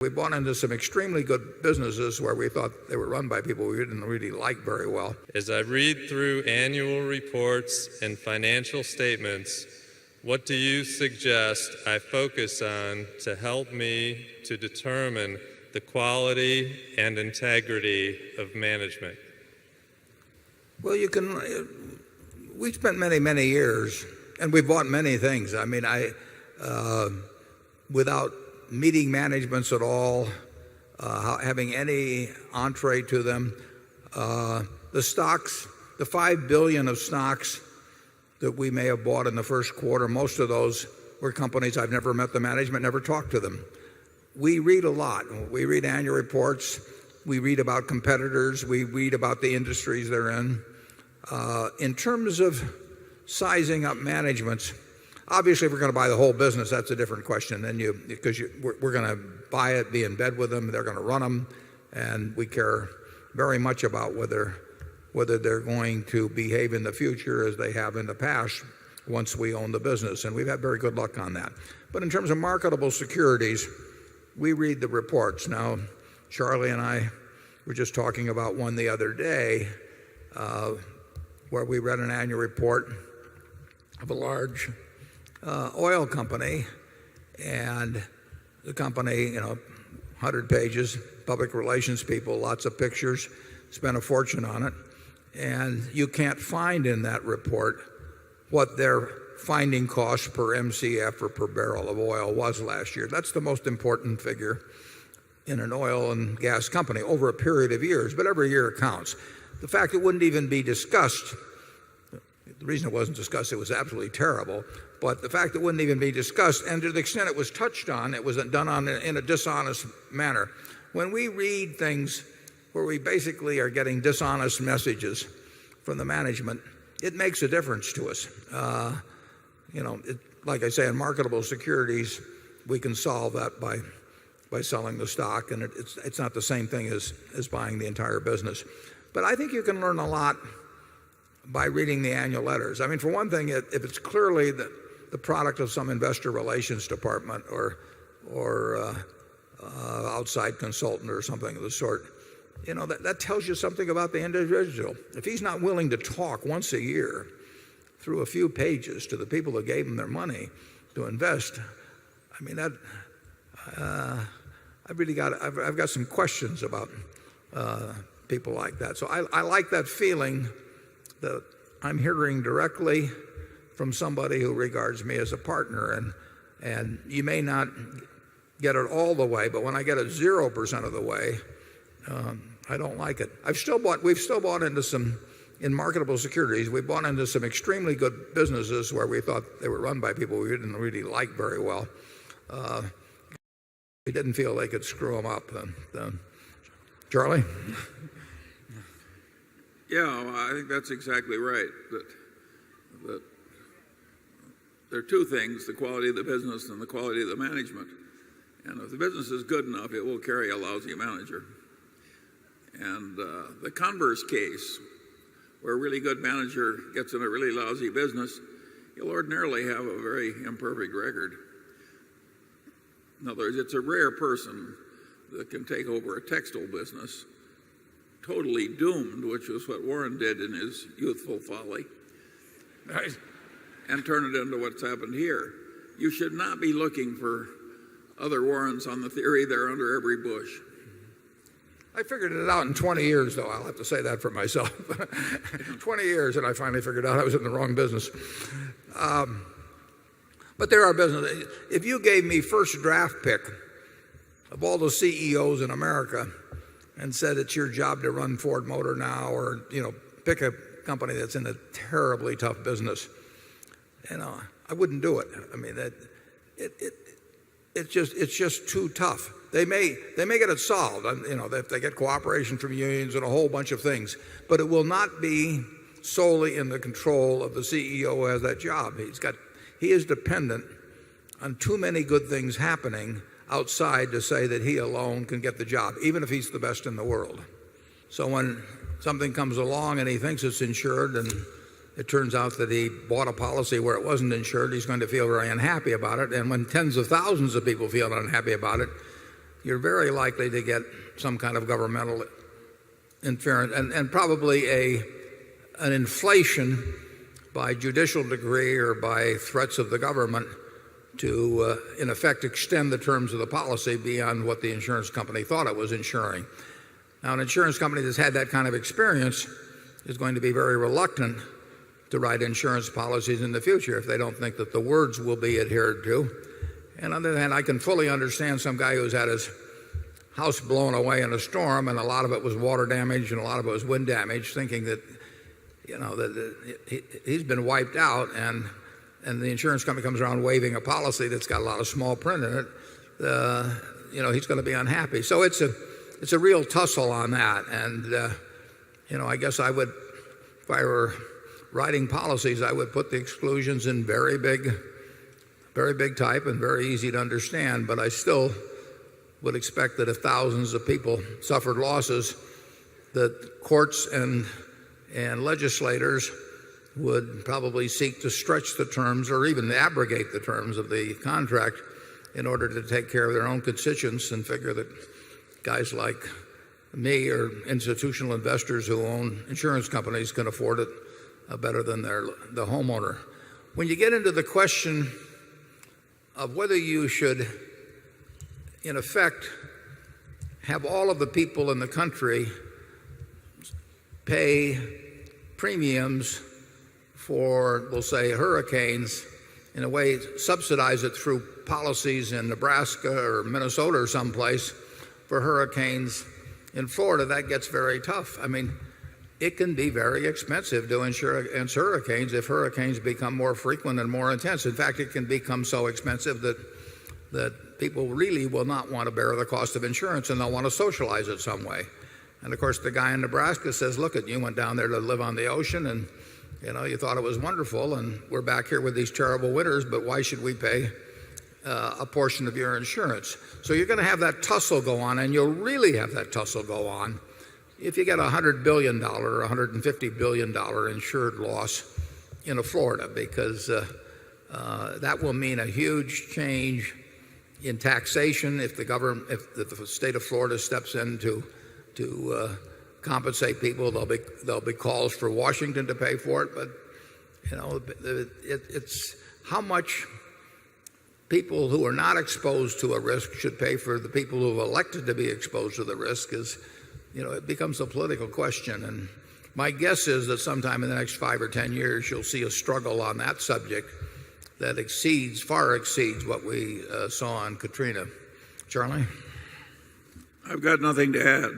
We bought into some extremely good businesses where we thought they were run by people we didn't really like very well. As I read through annual reports and financial statements, what do you suggest I focus on to help me to determine the quality and integrity of management? Well, we spent many years, and we bought many things. I mean, without meeting managements at all, having any entree to them. The stocks, the $5 billion of stocks that we may have bought in the first quarter, most of those were companies I've never met the management, never talked to them. We read a lot. We read annual reports. We read about competitors. We read about the industries they're in. In terms of sizing up managements, obviously, if we're going to buy the whole business, that's a different question. Because we're going to buy it, be in bed with them, they're going to run them, and we care very much about whether they're going to behave in the future as they have in the past once we own the business. And we've had very good luck on that. But in terms of marketable securities, we read the reports. Now, Charlie and I were just talking about one the other day where we read an annual report of a large oil company, and the company, 100 pages, public relations people, lots of pictures, spent a fortune on it, and you can't find in that report what their finding cost per MCF or per barrel of oil was last year. That's the most important figure in an oil and gas company over a period of years, but every year counts. The fact it wouldn't even be discussed, the reason it wasn't discussed, it was absolutely terrible, but the fact it wouldn't even be discussed, and to the extent it was touched on, it was done in a dishonest manner. When we read things where we basically are getting dishonest messages from the management, it makes a difference to us. Like I say, in marketable securities, we can solve that by selling the stock, and it's not the same thing as buying the entire business. But I think you can learn a lot by reading the annual letters. I mean, for one thing, if it's clearly the product of some investor relations department or outside consultant or something of the sort, that tells you something about the individual. If he's not willing to talk once a year through a few pages to the people that gave him their money to invest, I mean, I've got some questions about people like that. So I like that feeling that I'm hearing directly from somebody who regards me as a partner, and you may not get it all the way, but when I get it 0% of the way, I don't like it. We've still bought into some, in marketable securities, we bought into some extremely good businesses where we thought they were run by people we didn't really like very well. We didn't feel they could screw them up. Charlie? Yeah, well, I think that's exactly right. That there are two things, the quality of the business and the quality of the management. And if the business is good enough, it will carry a lousy manager. And the converse case, where a really good manager gets in a really lousy business, you'll ordinarily have a very imperfect record. In other words, it's a rare person that can take over a textile business totally doomed, which was what Warren did in his youthful folly, and turn it into what's happened here. You should not be looking for other Warrens on the theory they're under every bush. I figured it out in 20 years, though. I'll have to say that for myself. 20 years, and I finally figured out I was in the wrong business. But there are businesses. If you gave me first draft pick of all the CEOs in America and said it's your job to run Ford Motor now, or pick a company that's in a terribly tough business, I wouldn't do it. I mean, it's just too tough. They may get it solved, if they get cooperation from unions and a whole bunch of things, but it will not be solely in the control of the CEO who has that job. He is dependent on too many good things happening outside to say that he alone can get the job, even if he's the best in the world. So when something comes along and he thinks it's insured and it turns out that he bought a policy where it wasn't insured, he's going to feel very unhappy about it. And when tens of thousands of people feel unhappy about it, you're very likely to get some kind of governmental interference and probably an inflation by judicial decree or by threats of the government to, in effect, extend the terms of the policy beyond what the insurance company thought it was insuring. Now, an insurance company that's had that kind of experience is going to be very reluctant to write insurance policies in the future if they don't think that the words will be adhered to. And on the other hand, I can fully understand some guy who's had his house blown away in a storm and a lot of it was water damage and a lot of it was wind damage, thinking that, that he's been wiped out, and the insurance company comes around waving a policy that's got a lot of small print in it. He's going to be unhappy. So it's a real tussle on that. And I guess I would, if I were writing policies, I would put the exclusions in very big type and very easy to understand. But I still would expect that if thousands of people suffered losses, that courts and legislators would probably seek to stretch the terms or even abrogate the terms of the contract in order to take care of their own constituents, and figure that guys like me or institutional investors who own insurance companies can afford it better than the homeowner. When you get into the question of whether you should, in effect, have all of the people in the country pay premiums for, we'll say, hurricanes, in a way subsidize it through policies in Nebraska or Minnesota or someplace for hurricanes in Florida, that gets very tough. I mean, it can be very expensive to insure against hurricanes if hurricanes become more frequent and more intense. In fact, it can become so expensive that people really will not want to bear the cost of insurance, and they'll want to socialize it some way. And of course, the guy in Nebraska says, look, you went down there to live on the ocean, and you thought it was wonderful, and we're back here with these terrible winters, but why should we pay a portion of your insurance? So you're going to have that tussle go on, and you'll really have that tussle go on if you get a $100 billion or $150 billion insured loss in Florida, because that will mean a huge change in taxation if the state of Florida steps in to compensate people. There'll be calls for Washington to pay for it, but it's how much people who are not exposed to a risk should pay for the people who have elected to be exposed to the risk is, it becomes a political question. And my guess is that sometime in the next 5 or 10 years, you'll see a struggle on that subject that far exceeds what we saw on Katrina. Charlie? I've got nothing to add.